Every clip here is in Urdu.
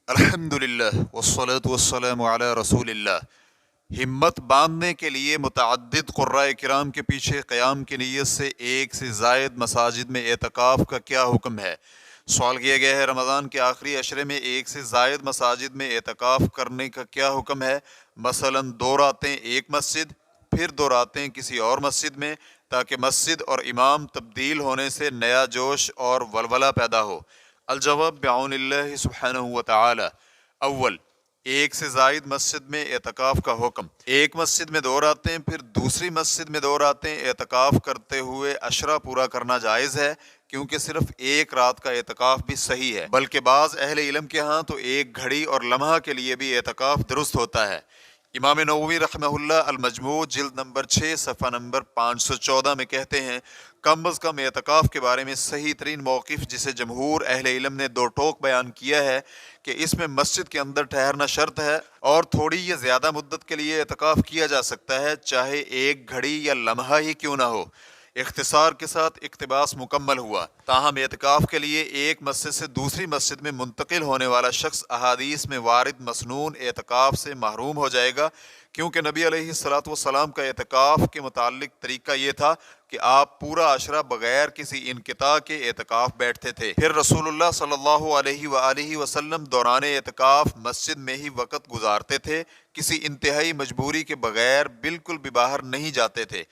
الحمدللہ والصلاة والسلام علی رسول اللہ۔ ہمت باندھنے کے لیے متعدد قرائے کرام کے پیچھے قیام کی نیت سے ایک سے زائد مساجد میں اعتکاف کا کیا حکم ہے؟ سوال کیا گیا ہے رمضان کے آخری عشرے میں ایک سے زائد مساجد میں اعتکاف کرنے کا کیا حکم ہے؟ مثلاً 2 راتیں ایک مسجد، پھر 2 راتیں کسی اور مسجد میں، تاکہ مسجد اور امام تبدیل ہونے سے نیا جوش اور ولولہ پیدا ہو۔ الجواب بعون اللہ سبحانہ وتعالی۔ اول، ایک سے زائد مسجد میں اعتکاف کا حکم۔ ایک مسجد میں 2 راتیں، پھر دوسری مسجد میں 2 راتیں اعتکاف کرتے ہوئے عشرہ پورا کرنا جائز ہے، کیونکہ صرف ایک رات کا اعتکاف بھی صحیح ہے، بلکہ بعض اہل علم کے ہاں تو ایک گھڑی اور لمحہ کے لیے بھی اعتکاف درست ہوتا ہے۔ امام نووی رحمہ اللہ المجموع جلد نمبر 6 صفحہ نمبر 514 میں کہتے ہیں، کم از کم اعتکاف کے بارے میں صحیح ترین موقف جسے جمہور اہل علم نے 2 ٹوک بیان کیا ہے کہ اس میں مسجد کے اندر ٹھہرنا شرط ہے، اور تھوڑی یا زیادہ مدت کے لیے اعتکاف کیا جا سکتا ہے، چاہے ایک گھڑی یا لمحہ ہی کیوں نہ ہو۔ اختصار کے ساتھ اقتباس مکمل ہوا۔ تاہم اعتکاف کے لیے ایک مسجد سے دوسری مسجد میں منتقل ہونے والا شخص احادیث میں وارد مسنون اعتکاف سے محروم ہو جائے گا، کیونکہ نبی علیہ السلام کا اعتکاف کے متعلق طریقہ یہ تھا کہ آپ پورا عشرہ بغیر کسی انقطاع کے اعتکاف بیٹھتے تھے۔ پھر رسول اللہ صلی اللہ علیہ وآلہ وسلم دوران اعتکاف مسجد میں ہی وقت گزارتے تھے، کسی انتہائی مجبوری کے بغیر بالکل بھی باہر نہیں جاتے تھے،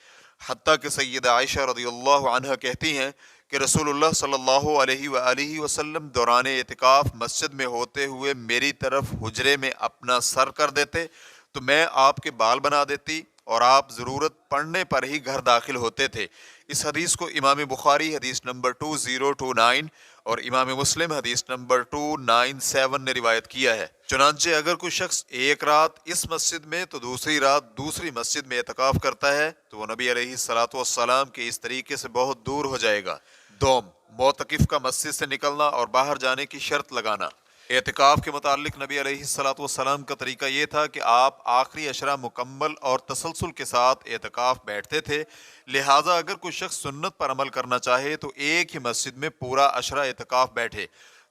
حتیٰ کہ سیدہ عائشہ رضی اللہ عنہا کہتی ہیں کہ رسول اللہ صلی اللہ علیہ وآلہ وسلم دوران اعتکاف مسجد میں ہوتے ہوئے میری طرف حجرے میں اپنا سر کر دیتے تو میں آپ کے بال بنا دیتی، اور آپ ضرورت پڑنے پر ہی گھر داخل ہوتے تھے۔ اس حدیث کو امام بخاری حدیث نمبر 2029 اور امام مسلم حدیث نمبر 297 نے روایت کیا ہے۔ چنانچہ اگر کوئی شخص ایک رات اس مسجد میں تو دوسری رات دوسری مسجد میں اعتکاف کرتا ہے تو وہ نبی علیہ السلام کے اس طریقے سے بہت دور ہو جائے گا۔ دوم، معتکف کا مسجد سے نکلنا اور باہر جانے کی شرط لگانا۔ اعتکاف کے متعلق نبی علیہ السلام کا طریقہ یہ تھا کہ آپ آخری عشرہ مکمل اور تسلسل کے ساتھ اعتکاف بیٹھتے تھے، لہٰذا اگر کوئی شخص سنت پر عمل کرنا چاہے تو ایک ہی مسجد میں پورا عشرہ اعتکاف بیٹھے۔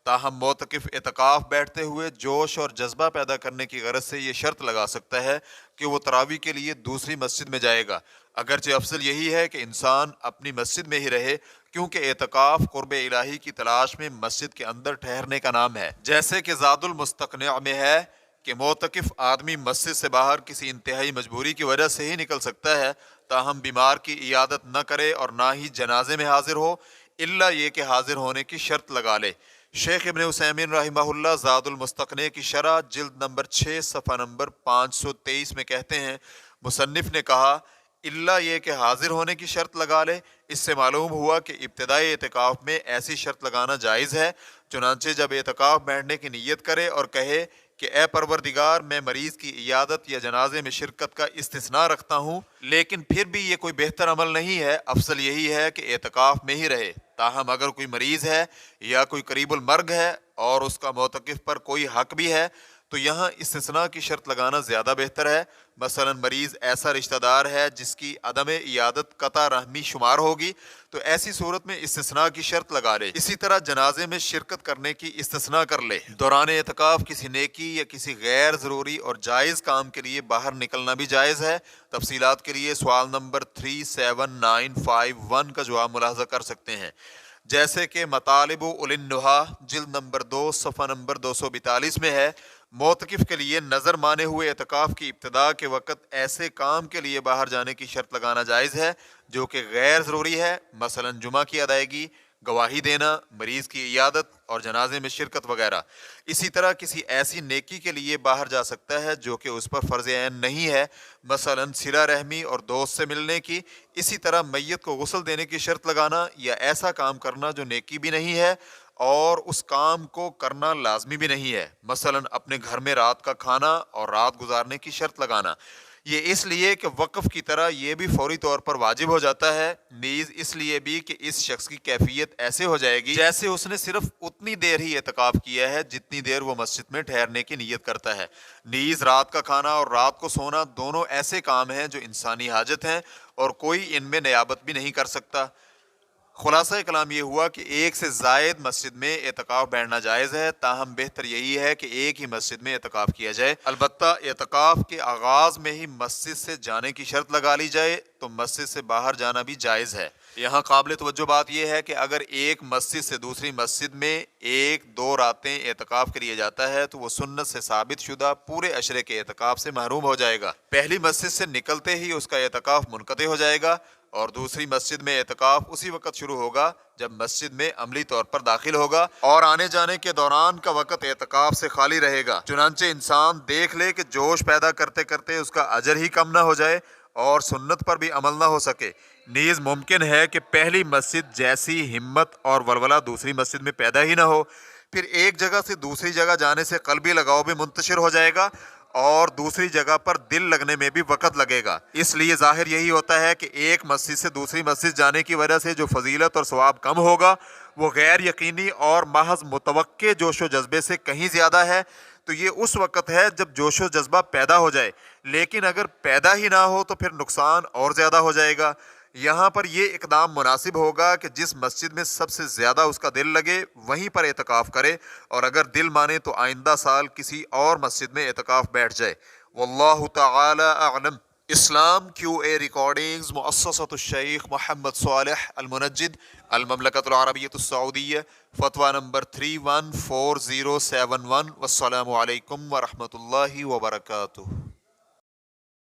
تاہم معتکف اعتکاف بیٹھتے ہوئے جوش اور جذبہ پیدا کرنے کی غرض سے یہ شرط لگا سکتا ہے کہ وہ تراویح کے لیے دوسری مسجد میں جائے گا، اگرچہ افضل یہی ہے کہ انسان اپنی مسجد میں ہی رہے، کیونکہ اعتکاف قرب الہی کی تلاش میں مسجد کے اندر ٹھہرنے کا نام ہے۔ جیسے کہ زاد المستقنع میں ہے کہ معتکف آدمی مسجد سے باہر کسی انتہائی مجبوری کی وجہ سے ہی نکل سکتا ہے، تاہم بیمار کی عیادت نہ کرے اور نہ ہی جنازے میں حاضر ہو، الا یہ کہ حاضر ہونے کی شرط لگا لے۔ شیخ ابن عثیمین رحمہ اللہ زاد المستقنع کی شرح جلد نمبر 6 صفحہ نمبر 523 میں کہتے ہیں، مصنف نے کہا الا یہ کہ حاضر ہونے کی شرط لگا لے۔ اس سے معلوم ہوا کہ ابتدائی اعتکاف میں ایسی شرط لگانا جائز ہے، چنانچہ جب اعتکاف بیٹھنے کی نیت کرے اور کہے کہ اے پروردگار، میں مریض کی عیادت یا جنازے میں شرکت کا استثناء رکھتا ہوں، لیکن پھر بھی یہ کوئی بہتر عمل نہیں ہے، افضل یہی ہے کہ اعتکاف میں ہی رہے۔ تاہم اگر کوئی مریض ہے یا کوئی قریب المرگ ہے اور اس کا معتکف پر کوئی حق بھی ہے تو یہاں استثناء کی شرط لگانا زیادہ بہتر ہے۔ مثلا مریض ایسا رشتہ دار ہے جس کی عدم عیادت قطع رحمی شمار ہوگی تو ایسی صورت میں استثناء کی شرط لگا لے۔ اسی طرح جنازے میں شرکت کرنے کی استثناء کر لے۔ دوران اعتکاف کسی نیکی یا کسی غیر ضروری اور جائز کام کے لیے باہر نکلنا بھی جائز ہے۔ تفصیلات کے لیے سوال نمبر 37951 کا جواب ملاحظہ کر سکتے ہیں، جیسے کہ مطالب اولی النہی جلد نمبر 2 صفحہ نمبر 242 میں ہے، معتکف کے لیے نظر مانے ہوئے اعتکاف کی ابتدا کے وقت ایسے کام کے لیے باہر جانے کی شرط لگانا جائز ہے جو کہ غیر ضروری ہے، مثلا جمعہ کی ادائیگی، گواہی دینا، مریض کی عیادت اور جنازے میں شرکت وغیرہ۔ اسی طرح کسی ایسی نیکی کے لیے باہر جا سکتا ہے جو کہ اس پر فرض عین نہیں ہے، مثلا صلہ رحمی اور دوست سے ملنے کی۔ اسی طرح میت کو غسل دینے کی شرط لگانا یا ایسا کام کرنا جو نیکی بھی نہیں ہے اور اس کام کو کرنا لازمی بھی نہیں ہے، مثلا اپنے گھر میں رات کا کھانا اور رات گزارنے کی شرط لگانا۔ یہ اس لیے کہ وقف کی طرح یہ بھی فوری طور پر واجب ہو جاتا ہے، نیز اس لیے بھی کہ اس شخص کی کیفیت ایسے ہو جائے گی جیسے اس نے صرف اتنی دیر ہی اعتکاف کیا ہے جتنی دیر وہ مسجد میں ٹھہرنے کی نیت کرتا ہے۔ نیز رات کا کھانا اور رات کو سونا دونوں ایسے کام ہیں جو انسانی حاجت ہیں اور کوئی ان میں نیابت بھی نہیں کر سکتا۔ خلاصہ کلام یہ ہوا کہ ایک سے زائد مسجد میں اعتکاف بیٹھنا جائز ہے، تاہم بہتر یہی ہے کہ ایک ہی مسجد میں اعتکاف کیا جائے۔ البتہ اعتکاف کے آغاز میں ہی مسجد سے جانے کی شرط لگا لی جائے تو مسجد سے باہر جانا بھی جائز ہے۔ یہاں قابل توجہ بات یہ ہے کہ اگر ایک مسجد سے دوسری مسجد میں ایک دو راتیں اعتکاف کے لیے جاتا ہے تو وہ سنت سے ثابت شدہ پورے عشرے کے اعتکاف سے محروم ہو جائے گا۔ پہلی مسجد سے نکلتے ہی اس کا اعتکاف منقطع ہو جائے گا اور دوسری مسجد میں اعتکاف اسی وقت شروع ہوگا جب مسجد میں عملی طور پر داخل ہوگا، اور آنے جانے کے دوران کا وقت اعتکاف سے خالی رہے گا۔ چنانچہ انسان دیکھ لے کہ جوش پیدا کرتے کرتے اس کا اجر ہی کم نہ ہو جائے اور سنت پر بھی عمل نہ ہو سکے۔ نیز ممکن ہے کہ پہلی مسجد جیسی ہمت اور ولولہ دوسری مسجد میں پیدا ہی نہ ہو، پھر ایک جگہ سے دوسری جگہ جانے سے قلبی لگاؤ بھی منتشر ہو جائے گا اور دوسری جگہ پر دل لگنے میں بھی وقت لگے گا۔ اس لیے ظاہر یہی ہوتا ہے کہ ایک مسجد سے دوسری مسجد جانے کی وجہ سے جو فضیلت اور ثواب کم ہوگا وہ غیر یقینی اور محض متوقع جوش و جذبے سے کہیں زیادہ ہے۔ تو یہ اس وقت ہے جب جوش و جذبہ پیدا ہو جائے، لیکن اگر پیدا ہی نہ ہو تو پھر نقصان اور زیادہ ہو جائے گا۔ یہاں پر یہ اقدام مناسب ہوگا کہ جس مسجد میں سب سے زیادہ اس کا دل لگے وہیں پر اعتکاف کرے، اور اگر دل مانے تو آئندہ سال کسی اور مسجد میں اعتکاف بیٹھ جائے۔ واللہ تعالی اعلم۔ اسلام کیو اے ریکارڈنگز، مؤسسۃ الشیخ محمد صالح المنجد، المملکۃ العربیۃ السعودیہ، فتویٰ نمبر 314071۔ والسلام علیکم ورحمۃ اللہ وبرکاتہ۔